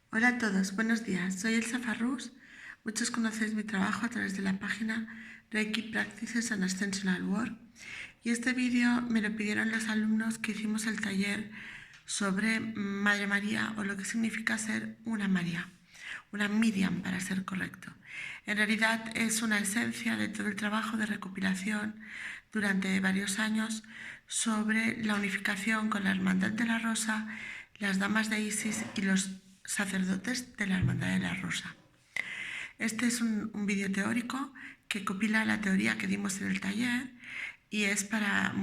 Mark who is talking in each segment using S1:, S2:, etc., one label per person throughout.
S1: Hola a todos, buenos días. Soy Elsa Farrús. Muchos conocéis mi trabajo a través de la página Reiki Practices and Ascensional Work. Y este vídeo me lo pidieron los alumnos que hicimos el taller sobre Madre María o lo que significa ser una María, una Miriam para ser correcto. En realidad es una esencia de todo el trabajo de recopilación durante varios años sobre la unificación con la Hermandad de la Rosa, las Damas de Isis y los sacerdotes de la Hermandad de la Rosa. Este es un vídeo teórico que copila la teoría que dimos en el taller y es para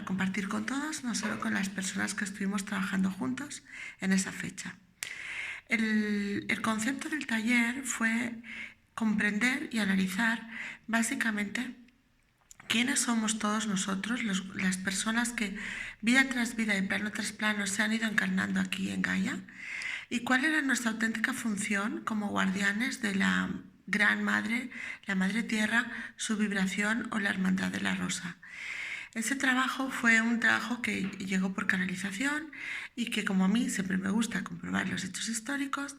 S1: compartir con todos, no solo con las personas que estuvimos trabajando juntos en esa fecha. El concepto del taller fue comprender y analizar básicamente quiénes somos todos nosotros, las personas que vida tras vida y plano tras plano se han ido encarnando aquí en Gaia, y cuál era nuestra auténtica función como guardianes de la Gran Madre, la Madre Tierra, su vibración o la Hermandad de la Rosa. Ese trabajo fue un trabajo que llegó por canalización y que, como a mí siempre me gusta comprobar los hechos históricos,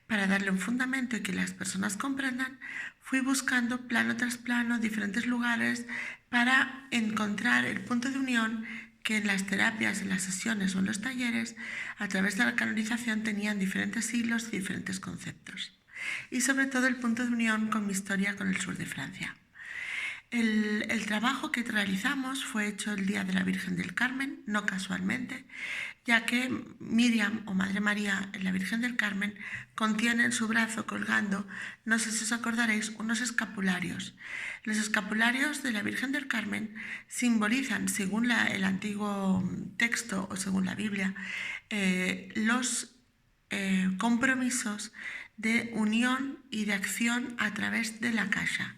S1: para darle un fundamento y que las personas comprendan, fui buscando plano tras plano diferentes lugares para encontrar el punto de unión que en las terapias, en las sesiones o en los talleres, a través de la canalización, tenían diferentes siglos y diferentes conceptos. Y sobre todo el punto de unión con mi historia con el sur de Francia. El trabajo que realizamos fue hecho el día de la Virgen del Carmen, no casualmente, ya que Miriam o Madre María en la Virgen del Carmen contiene en su brazo colgando, no sé si os acordaréis, unos escapularios. Los escapularios de la Virgen del Carmen simbolizan, según el antiguo texto o según la Biblia, los compromisos de unión y de acción a través de la Kasha.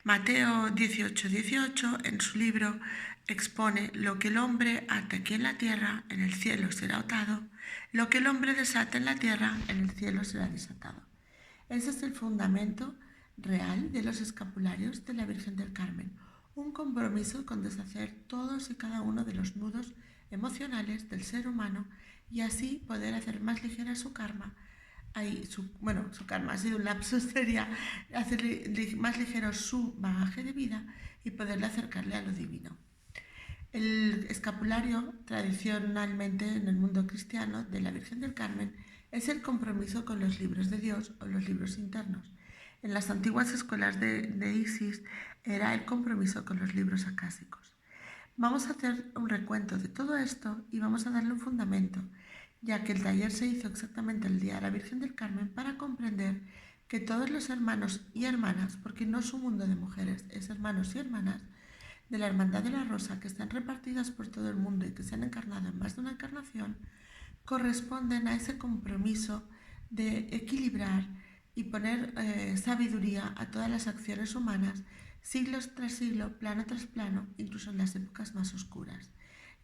S1: Mateo 18:18 en su libro expone: lo que el hombre ata aquí en la tierra, en el cielo será atado; lo que el hombre desata en la tierra, en el cielo será desatado. Ese es el fundamento real de los escapularios de la Virgen del Carmen, un compromiso con deshacer todos y cada uno de los nudos emocionales del ser humano y así poder hacer más ligera su karma. Su karma ha sido un lapsus, sería hacer más ligero su bagaje de vida y poderle acercarle a lo divino. El escapulario, tradicionalmente en el mundo cristiano, de la Virgen del Carmen, es el compromiso con los libros de Dios o los libros internos. En las antiguas escuelas de Isis era el compromiso con los libros acásicos. Vamos a hacer un recuento de todo esto y vamos a darle un fundamento, ya que el taller se hizo exactamente el día de la Virgen del Carmen para comprender que todos los hermanos y hermanas, porque no es un mundo de mujeres, es hermanos y hermanas, de la Hermandad de la Rosa, que están repartidas por todo el mundo y que se han encarnado en más de una encarnación, corresponden a ese compromiso de equilibrar y poner sabiduría a todas las acciones humanas, siglos tras siglo, plano tras plano, incluso en las épocas más oscuras.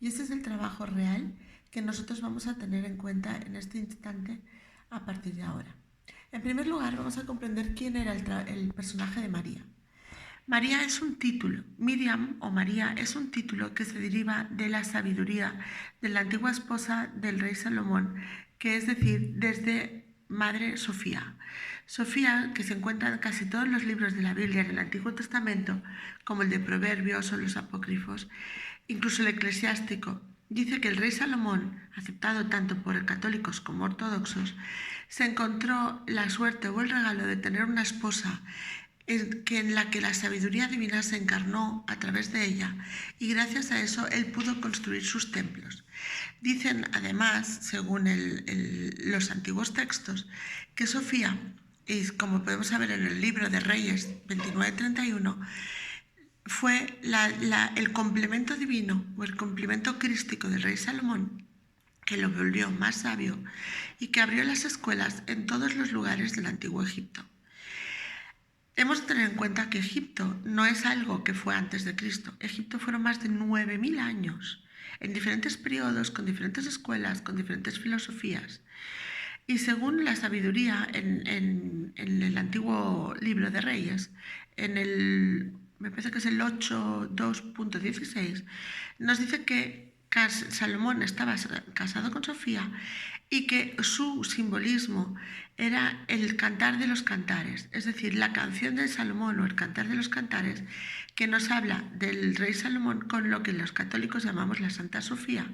S1: Y ese es el trabajo real que nosotros vamos a tener en cuenta en este instante a partir de ahora. En primer lugar, vamos a comprender quién era el personaje de María. María es un título, Miriam o María es un título que se deriva de la sabiduría de la antigua esposa del rey Salomón, que es decir, desde Madre Sofía. Sofía, que se encuentra en casi todos los libros de la Biblia en el Antiguo Testamento, como el de Proverbios o los Apócrifos, incluso el Eclesiástico, dice que el rey Salomón, aceptado tanto por católicos como ortodoxos, se encontró la suerte o el regalo de tener una esposa en la que la sabiduría divina se encarnó a través de ella, y gracias a eso él pudo construir sus templos. Dicen además, según los antiguos textos, que Sofía, y como podemos saber en el libro de Reyes 29:31, fue el complemento divino o el complemento crístico del rey Salomón, que lo volvió más sabio y que abrió las escuelas en todos los lugares del antiguo Egipto. Hemos de tener en cuenta que Egipto no es algo que fue antes de Cristo. Egipto fueron más de 9.000 años, en diferentes periodos, con diferentes escuelas, con diferentes filosofías. Y según la sabiduría en el antiguo libro de Reyes, me parece que es el 8.2.16, nos dice que Salomón estaba casado con Sofía y que su simbolismo era el cantar de los cantares, es decir, la canción de Salomón o el cantar de los cantares, que nos habla del rey Salomón con lo que los católicos llamamos la Santa Sofía,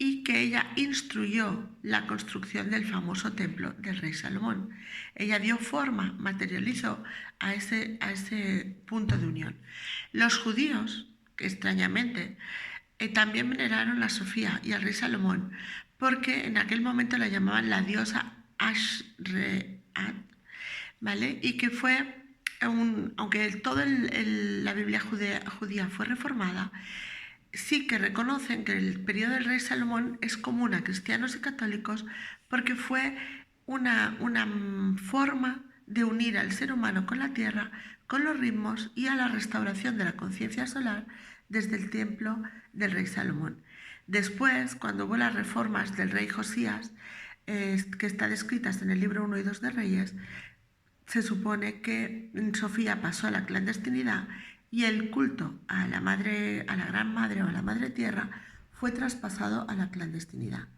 S1: y que ella instruyó la construcción del famoso templo del rey Salomón. Ella dio forma, materializó a ese punto de unión. Los judíos, extrañamente, también veneraron a Sofía y al rey Salomón, porque en aquel momento la llamaban la diosa Ashreat, ¿vale? Y que fue, aunque toda la Biblia judía fue reformada, sí que reconocen que el periodo del rey Salomón es común a cristianos y católicos porque fue una forma de unir al ser humano con la tierra, con los ritmos y a la restauración de la conciencia solar desde el templo del rey Salomón. Después, cuando hubo las reformas del rey Josías, que están descritas en el libro 1 y 2 de Reyes, se supone que Sofía pasó a la clandestinidad y el culto a la madre, a la gran madre o a la madre tierra fue traspasado a la clandestinidad.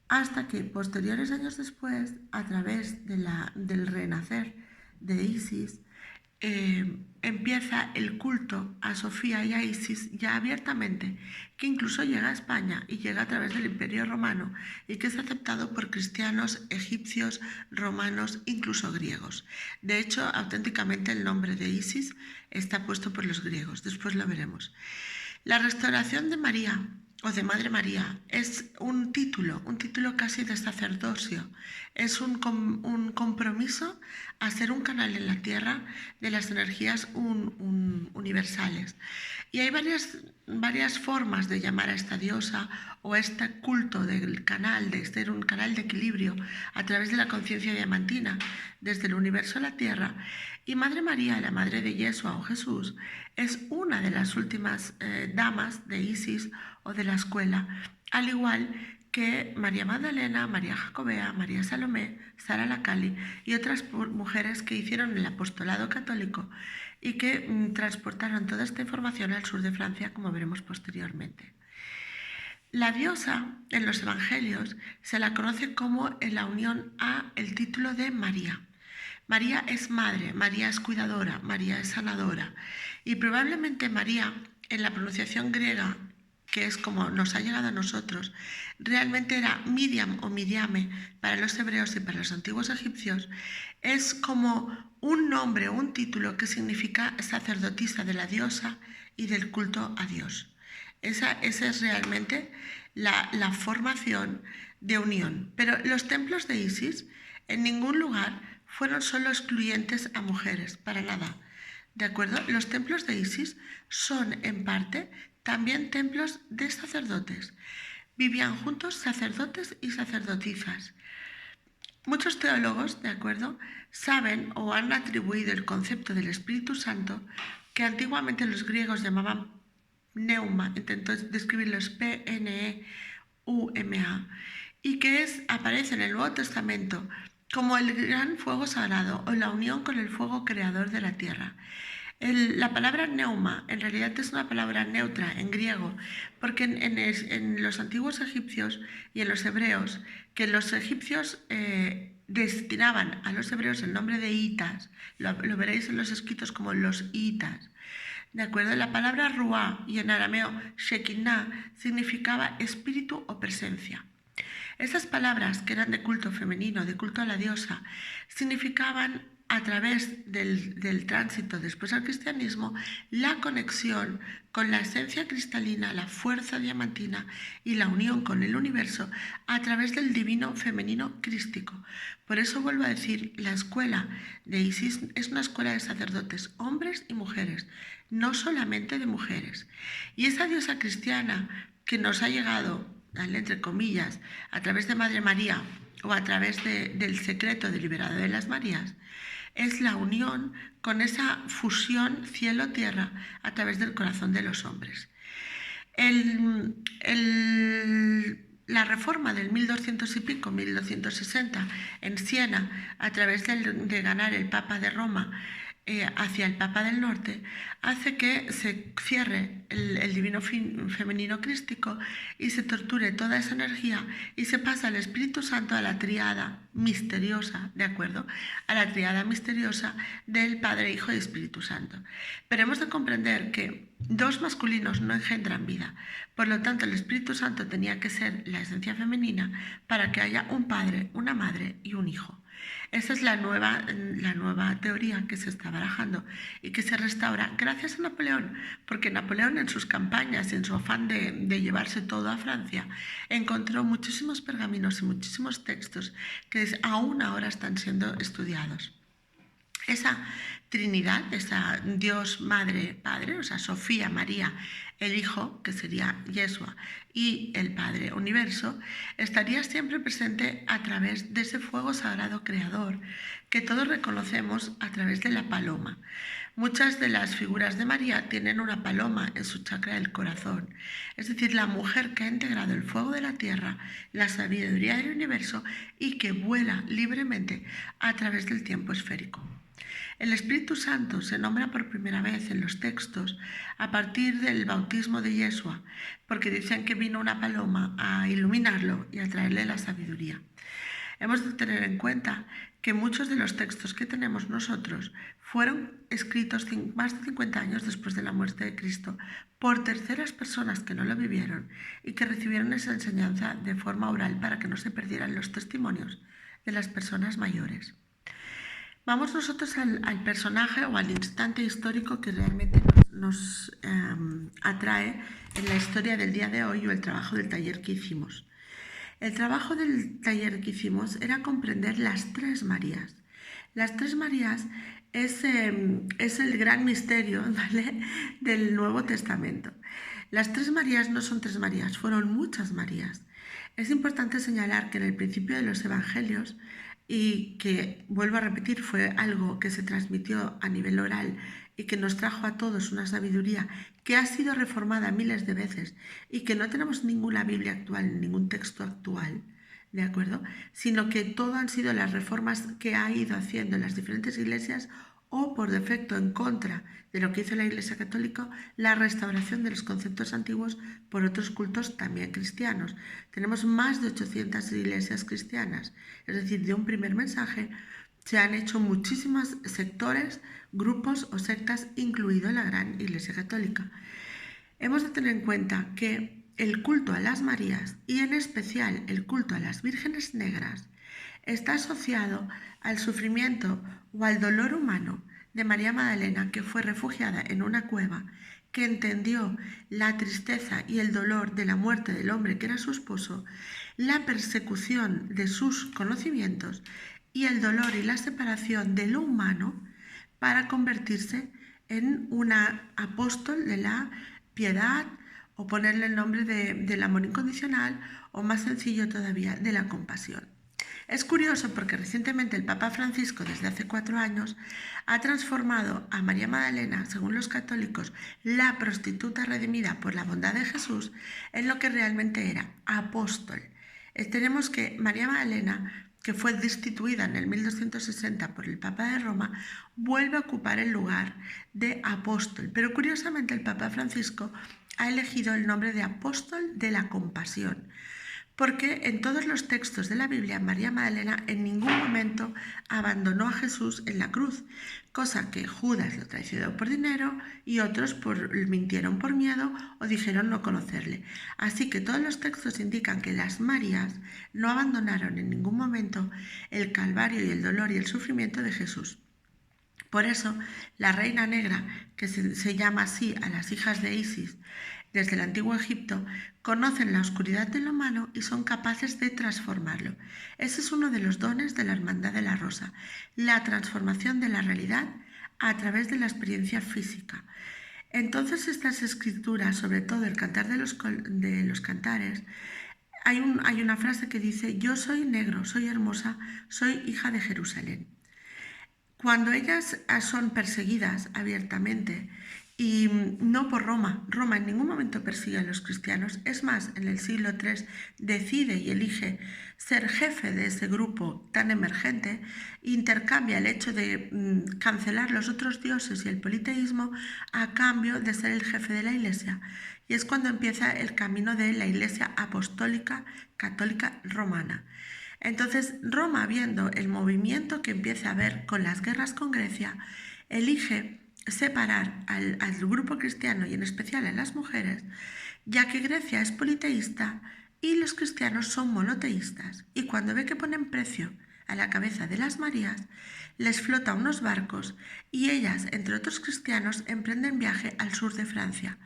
S1: Hasta que posteriores años después, a través del renacer de Isis, empieza el culto a Sofía y a Isis ya abiertamente, que incluso llega a España y llega a través del Imperio Romano y que es aceptado por cristianos, egipcios, romanos, incluso griegos. De hecho, auténticamente el nombre de Isis está puesto por los griegos, después lo veremos. La restauración de María o de Madre María es un título casi de sacerdocio, es un compromiso a ser un canal en la tierra de las energías universales. Y hay varias formas de llamar a esta diosa o este culto del canal, de ser un canal de equilibrio a través de la conciencia diamantina, desde el universo a la tierra. Y Madre María, la madre de Yeshua o Jesús, es una de las últimas damas de Isis o de la escuela, al igual que María Magdalena, María Jacobea, María Salomé, Sara Lacali y otras mujeres que hicieron el apostolado católico y que transportaron toda esta información al sur de Francia, como veremos posteriormente. La diosa en los evangelios se la conoce como en la unión a el título de María. María es madre, María es cuidadora, María es sanadora. Y probablemente María, en la pronunciación griega, que es como nos ha llegado a nosotros, realmente era Miriam o Miriame para los hebreos y para los antiguos egipcios, es como un nombre o un título que significa sacerdotisa de la diosa y del culto a Dios. Esa es realmente la formación de unión. Pero los templos de Isis en ningún lugar fueron solo excluyentes a mujeres, para nada. ¿De acuerdo? Los templos de Isis son, en parte, también templos de sacerdotes. Vivían juntos sacerdotes y sacerdotisas. Muchos teólogos, ¿de acuerdo?, saben o han atribuido el concepto del Espíritu Santo, que antiguamente los griegos llamaban pneuma, intento describirlo, es P-N-E-U-M-A, y que aparece en el Nuevo Testamento como el gran fuego sagrado o la unión con el fuego creador de la tierra. La palabra neuma en realidad es una palabra neutra en griego, porque en los antiguos egipcios y en los hebreos, que los egipcios destinaban a los hebreos el nombre de itas, lo veréis en los escritos como los itas. ¿De acuerdo? La palabra ruá y en arameo shekinah significaba espíritu o presencia. Esas palabras, que eran de culto femenino, de culto a la diosa, significaban, a través del tránsito después al cristianismo, la conexión con la esencia cristalina, la fuerza diamantina y la unión con el universo a través del divino femenino crístico. Por eso vuelvo a decir, la escuela de Isis es una escuela de sacerdotes, hombres y mujeres, no solamente de mujeres. Y esa diosa cristiana que nos ha llegado, entre comillas, a través de Madre María o a través del secreto deliberado de las Marías, es la unión con esa fusión cielo-tierra a través del corazón de los hombres. La reforma del 1200 y pico, 1260, en Siena, a través de ganar el Papa de Roma, hacia el Papa del Norte, hace que se cierre el divino femenino crístico y se torture toda esa energía y se pasa al Espíritu Santo a la tríada misteriosa, ¿de acuerdo? A la tríada misteriosa del Padre, Hijo y Espíritu Santo. Pero hemos de comprender que dos masculinos no engendran vida. Por lo tanto, el Espíritu Santo tenía que ser la esencia femenina para que haya un padre, una madre y un hijo. Esa es la nueva teoría que se está barajando y que se restaura gracias a Napoleón, porque Napoleón en sus campañas, en su afán de llevarse todo a Francia, encontró muchísimos pergaminos y muchísimos textos que aún ahora están siendo estudiados. Esa Trinidad, esa Dios, Madre, Padre, o sea, Sofía, María, el Hijo, que sería Yeshua, y el Padre Universo, estaría siempre presente a través de ese fuego sagrado creador que todos reconocemos a través de la paloma. Muchas de las figuras de María tienen una paloma en su chakra del corazón, es decir, la mujer que ha integrado el fuego de la tierra, la sabiduría del universo y que vuela libremente a través del tiempo esférico. El Espíritu Santo se nombra por primera vez en los textos a partir del bautismo de Yeshua, porque dicen que vino una paloma a iluminarlo y a traerle la sabiduría. Hemos de tener en cuenta que muchos de los textos que tenemos nosotros fueron escritos más de 50 años después de la muerte de Cristo por terceras personas que no lo vivieron y que recibieron esa enseñanza de forma oral para que no se perdieran los testimonios de las personas mayores. Vamos nosotros al personaje o al instante histórico que realmente nos atrae en la historia del día de hoy o el trabajo del taller que hicimos. El trabajo del taller que hicimos era comprender las tres Marías. Las tres Marías es el gran misterio, ¿vale?, del Nuevo Testamento. Las tres Marías no son tres Marías, fueron muchas Marías. Es importante señalar que en el principio de los Evangelios, y que, vuelvo a repetir, fue algo que se transmitió a nivel oral y que nos trajo a todos una sabiduría que ha sido reformada miles de veces y que no tenemos ninguna Biblia actual, ningún texto actual, ¿de acuerdo? Sino que todo han sido las reformas que ha ido haciendo en las diferentes iglesias o por defecto en contra de lo que hizo la Iglesia Católica, la restauración de los conceptos antiguos por otros cultos también cristianos. Tenemos más de 800 iglesias cristianas, es decir, de un primer mensaje se han hecho muchísimos sectores, grupos o sectas, incluido la gran Iglesia Católica. Hemos de tener en cuenta que el culto a las Marías y en especial el culto a las vírgenes negras está asociado al sufrimiento o al dolor humano de María Magdalena, que fue refugiada en una cueva, que entendió la tristeza y el dolor de la muerte del hombre que era su esposo, la persecución de sus conocimientos y el dolor y la separación de lo humano para convertirse en una apóstol de la piedad o ponerle el nombre del amor incondicional o más sencillo todavía, de la compasión. Es curioso porque recientemente el Papa Francisco, desde hace 4 años, ha transformado a María Magdalena, según los católicos, la prostituta redimida por la bondad de Jesús, en lo que realmente era apóstol. Tenemos que María Magdalena, que fue destituida en el 1260 por el Papa de Roma, vuelve a ocupar el lugar de apóstol. Pero curiosamente el Papa Francisco ha elegido el nombre de apóstol de la compasión, porque en todos los textos de la Biblia María Magdalena en ningún momento abandonó a Jesús en la cruz, cosa que Judas lo traicionó por dinero y otros mintieron por miedo o dijeron no conocerle. Así que todos los textos indican que las Marías no abandonaron en ningún momento el calvario y el dolor y el sufrimiento de Jesús. Por eso, la Reina Negra, que se llama así a las hijas de Isis desde el antiguo Egipto, conocen la oscuridad de lo humano y son capaces de transformarlo. Ese es uno de los dones de la Hermandad de la Rosa, la transformación de la realidad a través de la experiencia física. Entonces, estas escrituras, sobre todo el Cantar de los Cantares, hay una frase que dice: yo soy negro, soy hermosa, soy hija de Jerusalén. Cuando ellas son perseguidas abiertamente y no por Roma. Roma en ningún momento persigue a los cristianos. Es más, en el siglo III decide y elige ser jefe de ese grupo tan emergente, intercambia el hecho de cancelar los otros dioses y el politeísmo a cambio de ser el jefe de la Iglesia. Y es cuando empieza el camino de la Iglesia apostólica católica romana. Entonces, Roma, viendo el movimiento que empieza a haber con las guerras con Grecia, elige separar al grupo cristiano y en especial a las mujeres, ya que Grecia es politeísta y los cristianos son monoteístas. Y cuando ve que ponen precio a la cabeza de las Marías, les flota unos barcos y ellas, entre otros cristianos, emprenden viaje al sur de Francia.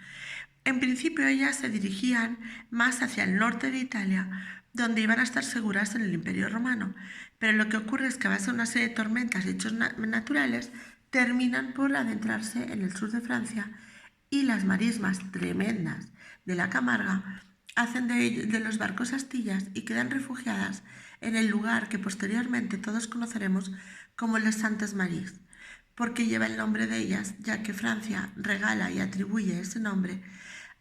S1: En principio ellas se dirigían más hacia el norte de Italia, donde iban a estar seguras en el Imperio Romano. Pero lo que ocurre es que a base de una serie de tormentas y hechos naturales, terminan por adentrarse en el sur de Francia y las marismas tremendas de la Camarga hacen de los barcos astillas y quedan refugiadas en el lugar que posteriormente todos conoceremos como les Santes Maries, porque lleva el nombre de ellas, ya que Francia regala y atribuye ese nombre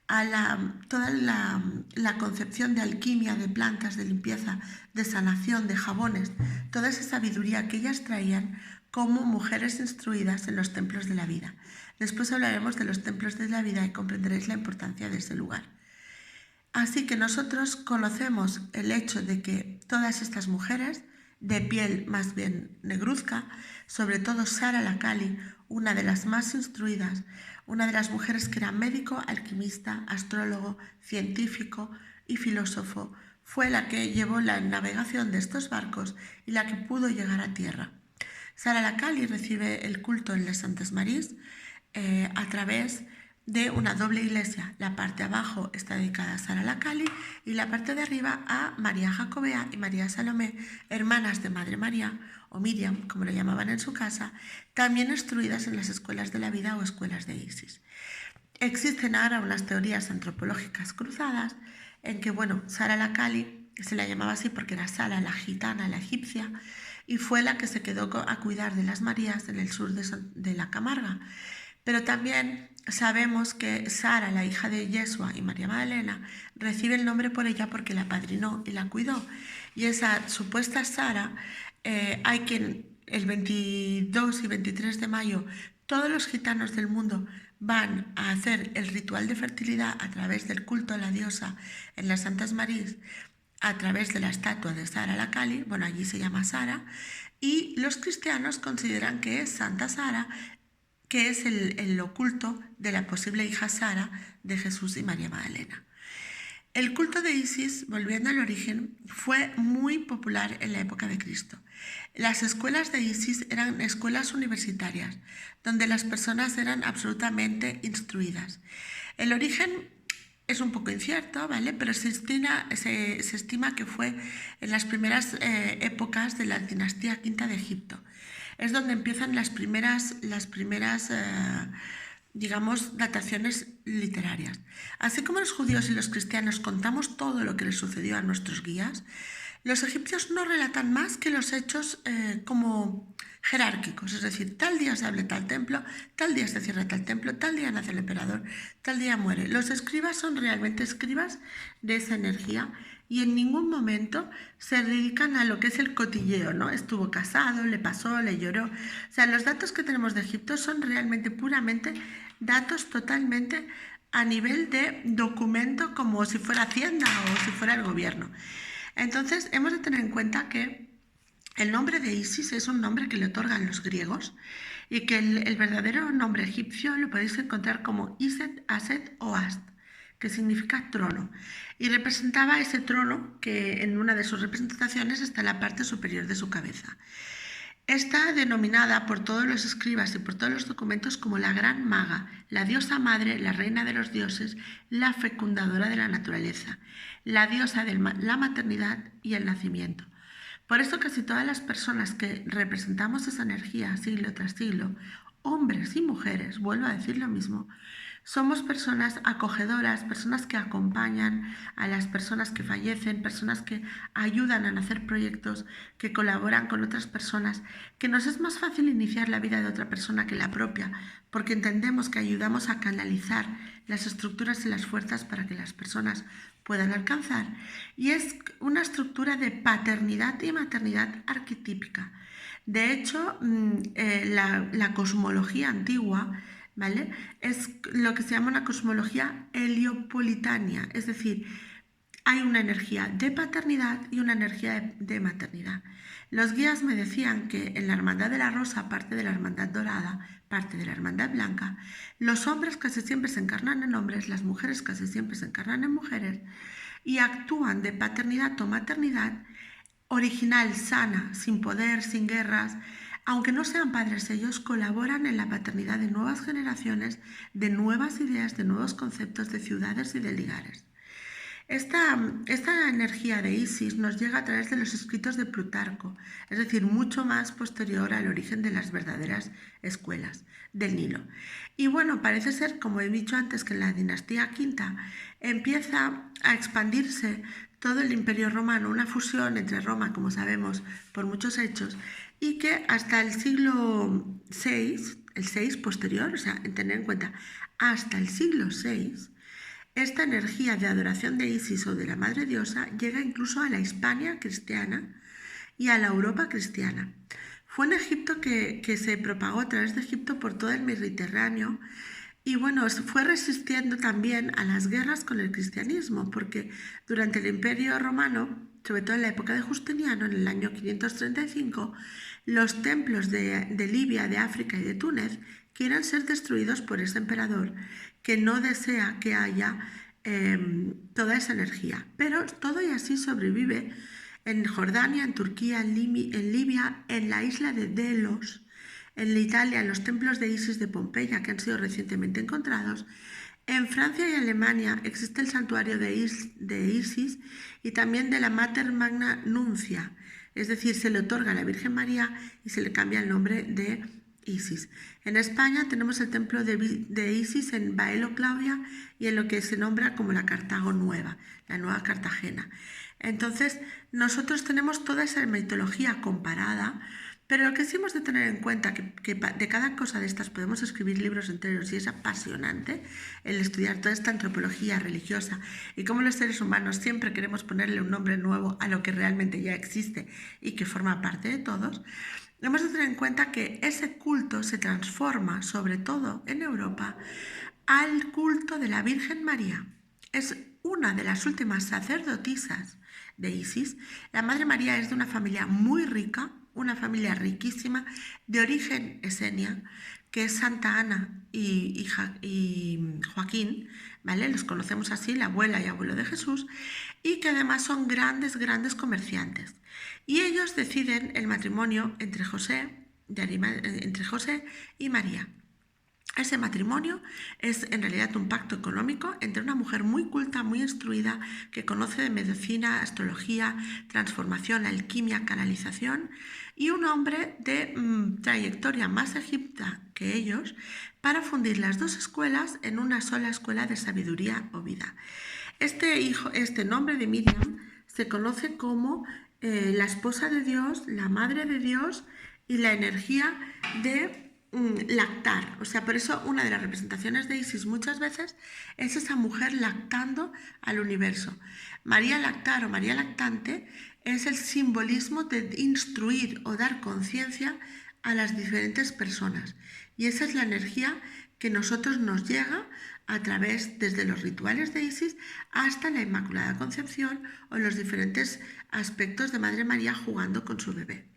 S1: a toda la concepción de alquimia, de plantas, de limpieza, de sanación, de jabones, toda esa sabiduría que ellas traían como mujeres instruidas en los templos de la vida. Después hablaremos de los templos de la vida y comprenderéis la importancia de ese lugar. Así que nosotros conocemos el hecho de que todas estas mujeres, de piel más bien negruzca, sobre todo Sara Lacali, una de las más instruidas, una de las mujeres que era médico, alquimista, astrólogo, científico y filósofo, fue la que llevó la navegación de estos barcos y la que pudo llegar a tierra. Sara Lacali recibe el culto en Les Santes Maries a través de una doble iglesia. La parte de abajo está dedicada a Sara Lacali y la parte de arriba a María Jacobea y María Salomé, hermanas de Madre María, o Miriam, como lo llamaban en su casa, también instruidas en las escuelas de la vida o escuelas de Isis. Existen ahora unas teorías antropológicas cruzadas en que, Sara Lacali se la llamaba así porque era Sara, la gitana, la egipcia, y fue la que se quedó a cuidar de las Marías en el sur de la Camarga. Pero también sabemos que Sara, la hija de Yeshua y María Magdalena, recibe el nombre por ella porque la padrinó y la cuidó. Y esa supuesta Sara, hay quien el 22 y 23 de mayo, todos los gitanos del mundo van a hacer el ritual de fertilidad a través del culto a la diosa en las Santas Marías, a través de la estatua de Sara Lacali, allí se llama Sara, y los cristianos consideran que es Santa Sara, que es el oculto de la posible hija Sara de Jesús y María Magdalena. El culto de Isis, volviendo al origen, fue muy popular en la época de Cristo. Las escuelas de Isis eran escuelas universitarias, donde las personas eran absolutamente instruidas. El origen es un poco incierto, ¿vale? Pero se estima que fue en las primeras épocas de la dinastía V de Egipto. Es donde empiezan las primeras dataciones literarias. Así como los judíos y los cristianos contamos todo lo que les sucedió a nuestros guías, los egipcios no relatan más que los hechos como jerárquicos, es decir, tal día se abre tal templo, tal día se cierra tal templo, tal día nace el emperador, tal día muere. Los escribas son realmente escribas de esa energía y en ningún momento se dedican a lo que es el cotilleo, ¿no? Estuvo casado, le pasó, le lloró. O sea, los datos que tenemos de Egipto son realmente, puramente, datos totalmente a nivel de documento, como si fuera Hacienda o si fuera el gobierno. Entonces, hemos de tener en cuenta que el nombre de Isis es un nombre que le otorgan los griegos y que el verdadero nombre egipcio lo podéis encontrar como Iset, Aset o Ast, que significa trono, y representaba ese trono que en una de sus representaciones está en la parte superior de su cabeza. Está denominada por todos los escribas y por todos los documentos como la Gran Maga, la diosa madre, la reina de los dioses, la fecundadora de la naturaleza, la diosa de la maternidad y el nacimiento. Por eso casi todas las personas que representamos esa energía siglo tras siglo, hombres y mujeres, vuelvo a decir lo mismo, Somos personas acogedoras, personas que acompañan a las personas que fallecen, personas que ayudan a hacer proyectos, que colaboran con otras personas, que nos es más fácil iniciar la vida de otra persona que la propia, porque entendemos que ayudamos a canalizar las estructuras y las fuerzas para que las personas puedan alcanzar. Y es una estructura de paternidad y maternidad arquetípica. De hecho, la cosmología antigua, ¿vale? Es lo que se llama una cosmología heliopolitania, es decir, hay una energía de paternidad y una energía de maternidad. Los guías me decían que en la Hermandad de la Rosa, parte de la Hermandad Dorada, parte de la Hermandad Blanca, los hombres casi siempre se encarnan en hombres, las mujeres casi siempre se encarnan en mujeres y actúan de paternidad o maternidad original, sana, sin poder, sin guerras. Aunque no sean padres, ellos colaboran en la paternidad de nuevas generaciones, de nuevas ideas, de nuevos conceptos, de ciudades y de ligares. Esta energía de Isis nos llega a través de los escritos de Plutarco, es decir, mucho más posterior al origen de las verdaderas escuelas del Nilo. Y bueno, parece ser, como he dicho antes, que en la dinastía V empieza a expandirse todo el Imperio Romano, una fusión entre Roma, como sabemos por muchos hechos, y que hasta el siglo VI, el 6 posterior, o sea, tener en cuenta, hasta el siglo VI, esta energía de adoración de Isis o de la Madre Diosa llega incluso a la Hispania cristiana y a la Europa cristiana. Fue en Egipto que se propagó a través de Egipto por todo el Mediterráneo y bueno, fue resistiendo también a las guerras con el cristianismo, porque durante el Imperio Romano, sobre todo en la época de Justiniano, en el año 535, los templos de Libia, de África y de Túnez quieren ser destruidos por ese emperador que no desea que haya toda esa energía. Pero todo y así sobrevive en Jordania, en Turquía, en Libia, en la isla de Delos, en Italia, en los templos de Isis de Pompeya, que han sido recientemente encontrados. En Francia y Alemania existe el santuario de Isis y también de la Mater Magna Nuncia, es decir, se le otorga a la Virgen María y se le cambia el nombre de Isis. En España tenemos el templo de Isis en Baelo Claudia y en lo que se nombra como la Cartago Nueva, la Nueva Cartagena. Entonces, nosotros tenemos toda esa mitología comparada, pero lo que sí hemos de tener en cuenta que de cada cosa de estas podemos escribir libros enteros y es apasionante el estudiar toda esta antropología religiosa y cómo los seres humanos siempre queremos ponerle un nombre nuevo a lo que realmente ya existe y que forma parte de todos. Hemos de tener en cuenta que ese culto se transforma, sobre todo en Europa, al culto de la Virgen María. Es una de las últimas sacerdotisas de Isis. La Madre María es de una familia muy rica, una familia riquísima, de origen esenia, que es Santa Ana y Joaquín, ¿vale? Los conocemos así, la abuela y abuelo de Jesús, y que además son grandes, grandes comerciantes. Y ellos deciden el matrimonio entre José y María. Ese matrimonio es en realidad un pacto económico entre una mujer muy culta, muy instruida, que conoce de medicina, astrología, transformación, alquimia, canalización, y un hombre de trayectoria más egipcia que ellos, para fundir las dos escuelas en una sola escuela de sabiduría o vida. Este nombre de Miriam se conoce como la esposa de Dios, la madre de Dios y la energía de lactar. O sea, por eso una de las representaciones de Isis muchas veces es esa mujer lactando al universo. María lactar o María lactante es el simbolismo de instruir o dar conciencia a las diferentes personas. Y esa es la energía que nosotros nos llega a través desde los rituales de Isis hasta la Inmaculada Concepción o los diferentes aspectos de Madre María jugando con su bebé.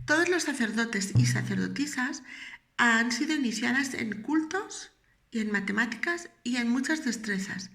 S1: Todos los sacerdotes y sacerdotisas han sido iniciadas en cultos y en matemáticas y en muchas destrezas.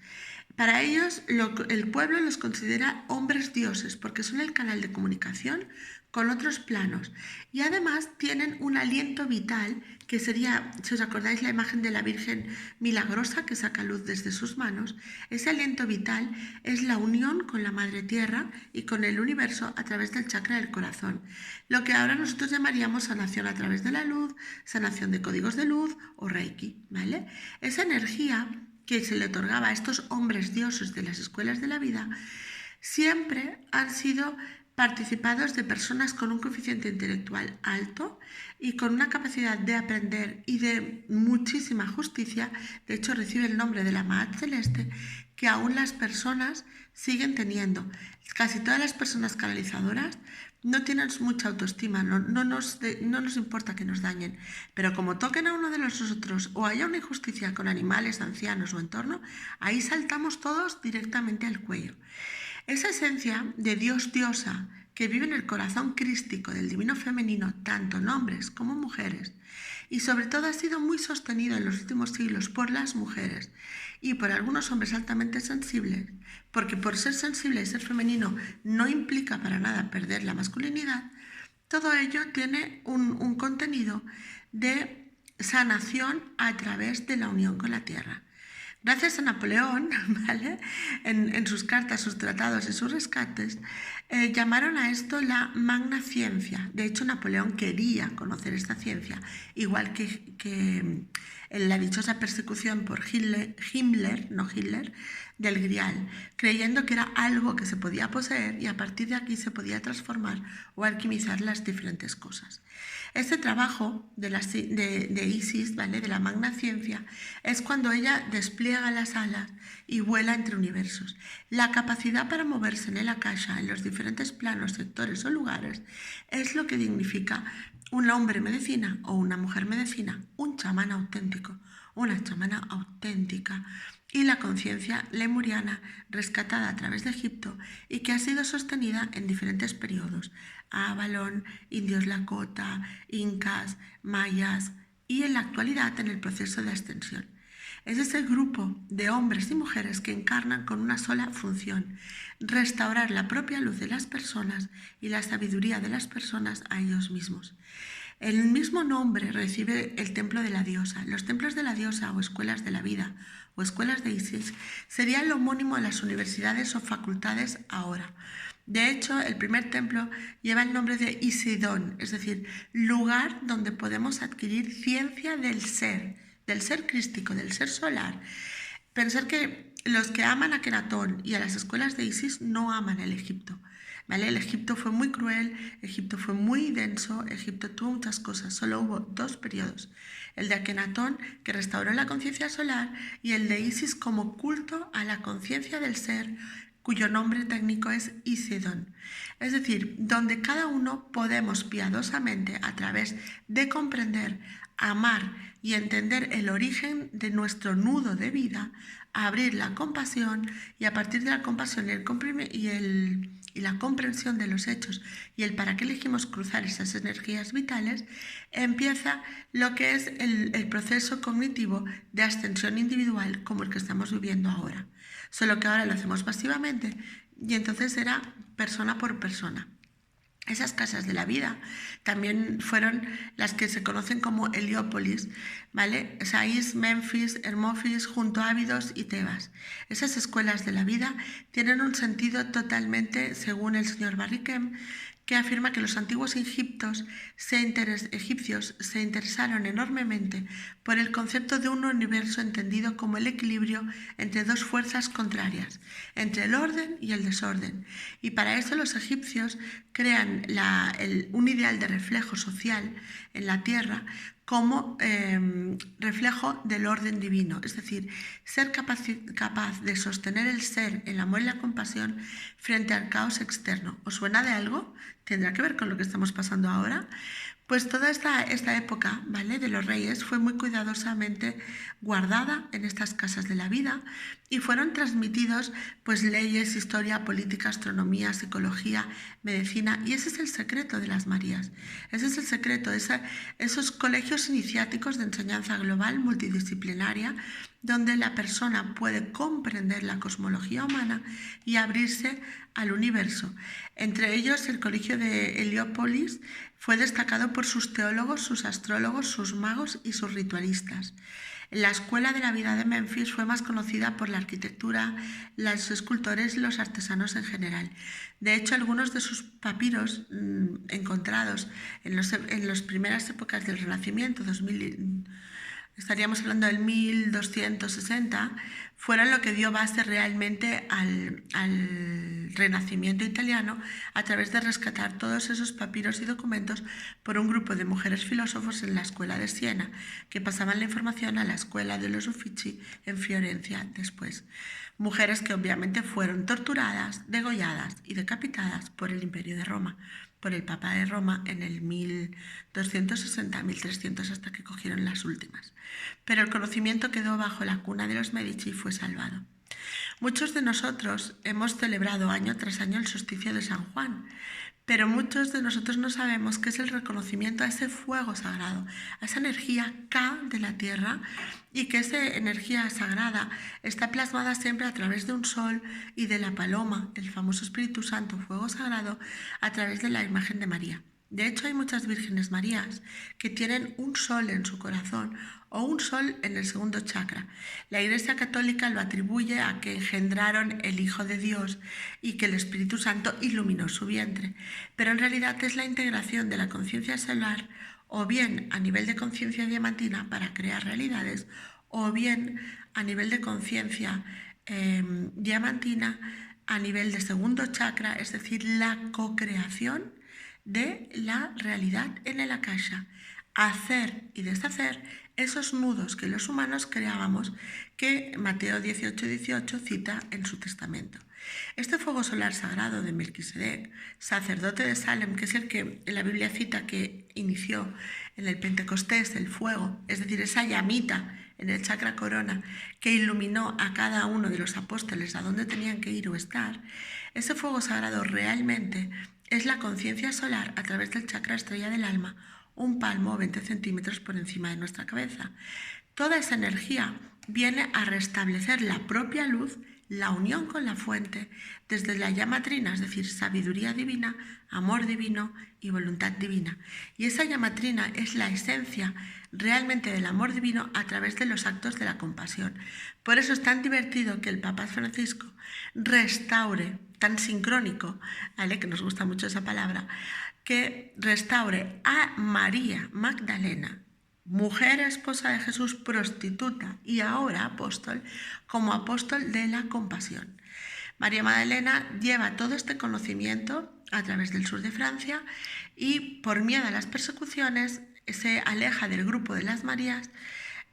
S1: Para ellos, el pueblo los considera hombres dioses porque son el canal de comunicación con otros planos. Y además tienen un aliento vital, que sería, si os acordáis la imagen de la Virgen milagrosa que saca luz desde sus manos, ese aliento vital es la unión con la Madre Tierra y con el universo a través del chakra del corazón. Lo que ahora nosotros llamaríamos sanación a través de la luz, sanación de códigos de luz o Reiki, ¿vale? Esa energía que se le otorgaba a estos hombres dioses de las escuelas de la vida siempre han sido participados de personas con un coeficiente intelectual alto y con una capacidad de aprender y de muchísima justicia. De hecho, recibe el nombre de la Maat Celeste, que aún las personas siguen teniendo. Casi todas las personas canalizadoras no tienen mucha autoestima, no nos importa que nos dañen, pero como toquen a uno de los nosotros o haya una injusticia con animales, ancianos o entorno, ahí saltamos todos directamente al cuello. Esa esencia de Dios-diosa que vive en el corazón crístico del divino femenino, tanto en hombres como mujeres, y sobre todo ha sido muy sostenido en los últimos siglos por las mujeres y por algunos hombres altamente sensibles, porque por ser sensible y ser femenino no implica para nada perder la masculinidad. Todo ello tiene un contenido de sanación a través de la unión con la tierra. Gracias a Napoleón, ¿vale? En sus cartas, sus tratados y sus rescates, llamaron a esto la magna ciencia. De hecho, Napoleón quería conocer esta ciencia, igual que en la dichosa persecución por Himmler, del Grial, creyendo que era algo que se podía poseer y a partir de aquí se podía transformar o alquimizar las diferentes cosas. Este trabajo de Isis, ¿vale? De la magna ciencia, es cuando ella despliega las alas y vuela entre universos. La capacidad para moverse en el Akasha, en los diferentes planos, sectores o lugares, es lo que dignifica un hombre medicina o una mujer medicina, un chamán auténtico, una chamana auténtica, y la conciencia lemuriana rescatada a través de Egipto y que ha sido sostenida en diferentes periodos: Avalon, indios Lakota, incas, mayas y en la actualidad en el proceso de ascensión. Es ese grupo de hombres y mujeres que encarnan con una sola función: restaurar la propia luz de las personas y la sabiduría de las personas a ellos mismos. El mismo nombre recibe el templo de la diosa. Los templos de la diosa o escuelas de la vida o escuelas de Isis serían lo homónimo a las universidades o facultades ahora. De hecho, el primer templo lleva el nombre de Isidón, es decir, lugar donde podemos adquirir ciencia del ser crístico, del ser solar. Pensar que los que aman a Kenatón y a las escuelas de Isis no aman el Egipto. ¿Vale? El Egipto fue muy cruel, Egipto fue muy denso, Egipto tuvo muchas cosas, solo hubo dos periodos: el de Akenatón, que restauró la conciencia solar, y el de Isis como culto a la conciencia del ser, cuyo nombre técnico es Isidón. Es decir, donde cada uno podemos piadosamente, a través de comprender, amar y entender el origen de nuestro nudo de vida, abrir la compasión, y a partir de la compasión y la comprensión de los hechos y el para qué elegimos cruzar esas energías vitales, empieza lo que es el proceso cognitivo de ascensión individual como el que estamos viviendo ahora. Solo que ahora lo hacemos pasivamente y entonces era persona por persona. Esas casas de la vida también fueron las que se conocen como Heliópolis, ¿vale? Sais, Memphis, Hermópolis, junto a Abidos y Tebas. Esas escuelas de la vida tienen un sentido totalmente, según el señor Barriquem, que afirma que los antiguos egipcios se interesaron enormemente por el concepto de un universo entendido como el equilibrio entre dos fuerzas contrarias, entre el orden y el desorden. Y para eso los egipcios crean un ideal de reflejo social en la tierra como reflejo del orden divino, es decir, ser capaz de sostener el ser, el amor y la compasión frente al caos externo. ¿Os suena de algo? ¿Tendrá que ver con lo que estamos pasando ahora? Pues toda esta época, ¿vale?, de los reyes fue muy cuidadosamente guardada en estas casas de la vida y fueron transmitidos pues leyes, historia, política, astronomía, psicología, medicina, y ese es el secreto de las Marías. Ese es el secreto, esos colegios iniciáticos de enseñanza global multidisciplinaria donde la persona puede comprender la cosmología humana y abrirse al universo. Entre ellos, el colegio de Heliópolis fue destacado por sus teólogos, sus astrólogos, sus magos y sus ritualistas. La escuela de la vida de Memphis fue más conocida por la arquitectura, los escultores y los artesanos en general. De hecho, algunos de sus papiros encontrados en las primeras épocas del Renacimiento, estaríamos hablando del 1260, fueron lo que dio base realmente al Renacimiento italiano a través de rescatar todos esos papiros y documentos por un grupo de mujeres filósofos en la escuela de Siena, que pasaban la información a la escuela de los Uffizi en Florencia después. Mujeres que obviamente fueron torturadas, degolladas y decapitadas por el Imperio de Roma, por el Papa de Roma en el 1260-1300 hasta que cogieron las últimas. Pero el conocimiento quedó bajo la cuna de los Medici y fue salvado. Muchos de nosotros hemos celebrado año tras año el solsticio de San Juan, pero muchos de nosotros no sabemos qué es el reconocimiento a ese fuego sagrado, a esa energía K de la tierra, y que esa energía sagrada está plasmada siempre a través de un sol y de la paloma, el famoso Espíritu Santo, fuego sagrado, a través de la imagen de María. De hecho, hay muchas vírgenes Marías que tienen un sol en su corazón o un sol en el segundo chakra. La Iglesia Católica lo atribuye a que engendraron el Hijo de Dios y que el Espíritu Santo iluminó su vientre. Pero en realidad es la integración de la conciencia solar o bien a nivel de conciencia diamantina para crear realidades o bien a nivel de conciencia diamantina a nivel de segundo chakra, es decir, la co-creación de la realidad en el Akasha, hacer y deshacer esos nudos que los humanos creábamos, que Mateo 18:18 cita en su testamento. Este fuego solar sagrado de Melquisedec, sacerdote de Salem, que es el que en la Biblia cita que inició en el Pentecostés el fuego, es decir, esa llamita en el chakra corona que iluminó a cada uno de los apóstoles a dónde tenían que ir o estar, ese fuego sagrado realmente es la conciencia solar a través del chakra estrella del alma, un palmo o 20 centímetros por encima de nuestra cabeza. Toda esa energía viene a restablecer la propia luz, la unión con la fuente, desde la llama trina, es decir, sabiduría divina, amor divino y voluntad divina. Y esa llama trina es la esencia realmente del amor divino a través de los actos de la compasión. Por eso es tan divertido que el Papa Francisco restaure, tan sincrónico, ¿vale?, que nos gusta mucho esa palabra, que restaure a María Magdalena, mujer esposa de Jesús, prostituta y ahora apóstol, como apóstol de la compasión. María Magdalena lleva todo este conocimiento a través del sur de Francia y por miedo a las persecuciones se aleja del grupo de las Marías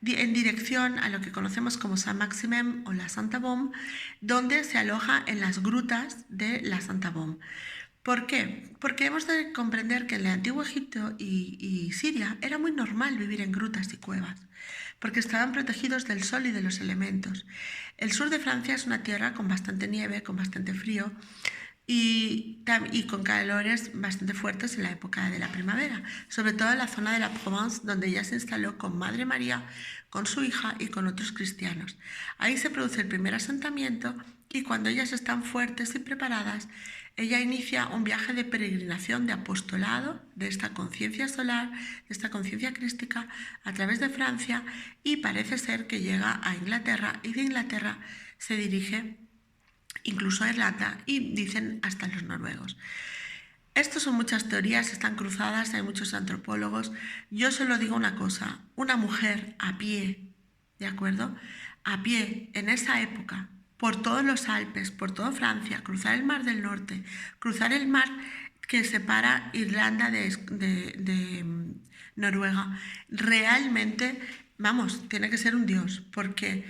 S1: en dirección a lo que conocemos como Saint-Maximin o la Santa Baume, donde se aloja en las grutas de la Santa Baume. ¿Por qué? Porque hemos de comprender que en el antiguo Egipto y Siria era muy normal vivir en grutas y cuevas, porque estaban protegidos del sol y de los elementos. El sur de Francia es una tierra con bastante nieve, con bastante frío y con calores bastante fuertes en la época de la primavera, sobre todo en la zona de la Provence, donde ella se instaló con Madre María, con su hija y con otros cristianos. Ahí se produce el primer asentamiento y cuando ellas están fuertes y preparadas, ella inicia un viaje de peregrinación, de apostolado, de esta conciencia solar, de esta conciencia crística, a través de Francia, y parece ser que llega a Inglaterra y de Inglaterra se dirige incluso a Irlanda y dicen hasta los noruegos. Estas son muchas teorías, están cruzadas, hay muchos antropólogos. Yo solo digo una cosa, una mujer a pie, ¿de acuerdo? A pie, en esa época, por todos los Alpes, por toda Francia, cruzar el Mar del Norte, cruzar el mar que separa Irlanda de Noruega, realmente, vamos, tiene que ser un dios, porque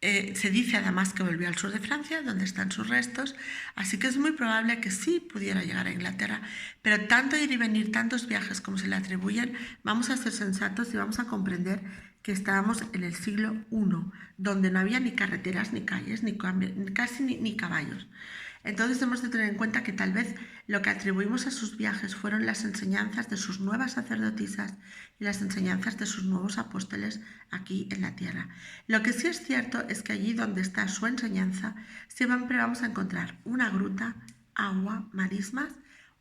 S1: se dice además que volvió al sur de Francia, donde están sus restos, así que es muy probable que sí pudiera llegar a Inglaterra, pero tanto ir y venir, tantos viajes como se le atribuyen, vamos a ser sensatos y vamos a comprender que estábamos en el siglo I, donde no había ni carreteras, ni calles, ni caballos. Entonces hemos de tener en cuenta que tal vez lo que atribuimos a sus viajes fueron las enseñanzas de sus nuevas sacerdotisas y las enseñanzas de sus nuevos apóstoles aquí en la tierra. Lo que sí es cierto es que allí donde está su enseñanza siempre vamos a encontrar una gruta, agua, marismas,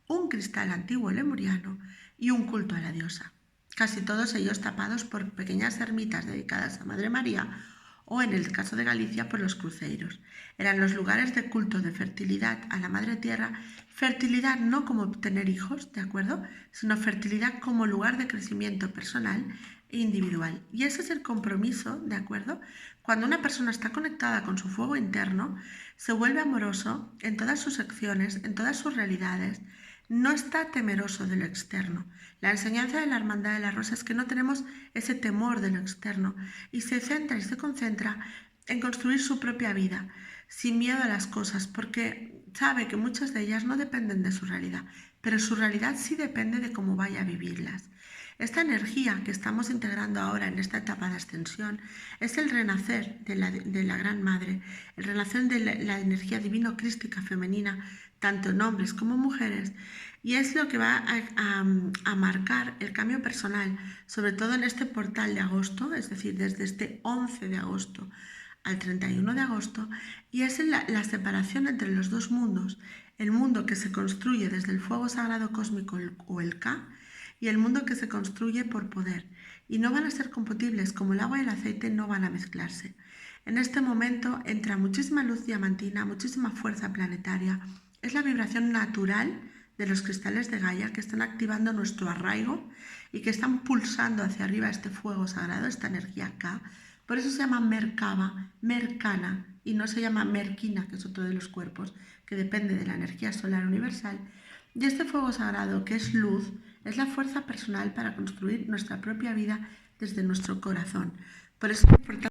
S1: un cristal antiguo lemuriano y un culto a la diosa. Casi todos ellos tapados por pequeñas ermitas dedicadas a Madre María o en el caso de Galicia por los cruceiros. Eran los lugares de culto de fertilidad a la Madre Tierra, fertilidad no como obtener hijos, ¿de acuerdo?, sino fertilidad como lugar de crecimiento personal e individual. Y ese es el compromiso, ¿de acuerdo? Cuando una persona está conectada con su fuego interno, se vuelve amoroso en todas sus acciones, en todas sus realidades, no está temeroso de lo externo. La enseñanza de la Hermandad de la Rosa es que no tenemos ese temor de lo externo y se centra y se concentra en construir su propia vida, sin miedo a las cosas, porque sabe que muchas de ellas no dependen de su realidad, pero su realidad sí depende de cómo vaya a vivirlas. Esta energía que estamos integrando ahora en esta etapa de ascensión es el renacer de la Gran Madre, el renacer de la energía divino-crística femenina, tanto en hombres como mujeres, y es lo que va a marcar el cambio personal, sobre todo en este portal de agosto, es decir, desde este 11 de agosto al 31 de agosto, y es la separación entre los dos mundos, el mundo que se construye desde el fuego sagrado cósmico o el Ka, y el mundo que se construye por poder, y no van a ser compatibles, como el agua y el aceite no van a mezclarse. En este momento entra muchísima luz diamantina, muchísima fuerza planetaria, es la vibración natural de los cristales de Gaia que están activando nuestro arraigo y que están pulsando hacia arriba este fuego sagrado, esta energía K. Por eso se llama Merkaba, Mercana, y no se llama Merkina, que es otro de los cuerpos, que depende de la energía solar universal. Y este fuego sagrado, que es luz, es la fuerza personal para construir nuestra propia vida desde nuestro corazón. Por eso es importante